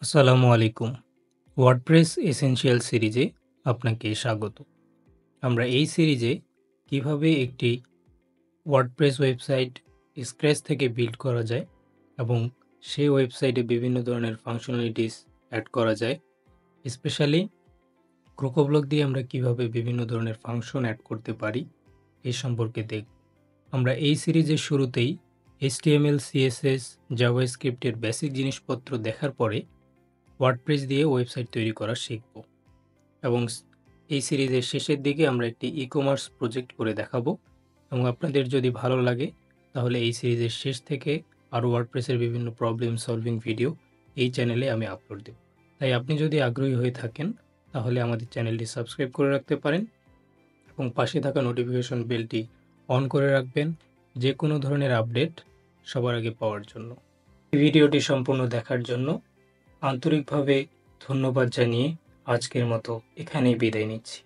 আসসালামু আলাইকুম। WordPress essential সিরিজে আপনাকে স্বাগত। আমরা এই সিরিজে কিভাবে একটি ওয়ার্ডপ্রেস ওয়েবসাইট স্ক্র্যাচ থেকে বিল্ড করা যায় এবং সেই ওয়েবসাইটে বিভিন্ন ধরনের ফাংশনালিটিস অ্যাড করা যায়, স্পেশালি ক্রোকোব্লক দিয়ে আমরা কিভাবে বিভিন্ন ধরনের ফাংশন অ্যাড করতে পারি এই সম্পর্কে দেখব। আমরা এই সিরিজের শুরুতেই HTML, CSS, জাভাস্ক্রিপ্টের বেসিক জিনিসপত্র দেখার পরে ওয়ার্ডপ্রেস দিয়ে ওয়েবসাইট তৈরি করা শিখব এবং এই সিরিজের শেষের দিকে আমরা একটি ই-কমার্স প্রজেক্ট করে দেখাবো এবং আপনাদের যদি ভালো লাগে তাহলে এই সিরিজের শেষ থেকে আরও ওয়ার্ডপ্রেসের বিভিন্ন প্রবলেম সলভিং ভিডিও এই চ্যানেলে আমি আপলোড দেব। তাই আপনি যদি আগ্রহী হয়ে থাকেন তাহলে আমাদের চ্যানেলটি সাবস্ক্রাইব করে রাখতে পারেন এবং পাশে থাকা নোটিফিকেশন বেলটি অন করে রাখবেন যে কোনো ধরনের আপডেট সবার আগে পাওয়ার জন্য। এই ভিডিওটি সম্পূর্ণ দেখার জন্য আন্তরিকভাবে ধন্যবাদ জানিয়ে আজকের মতো এখানেই বিদায় নিচ্ছি।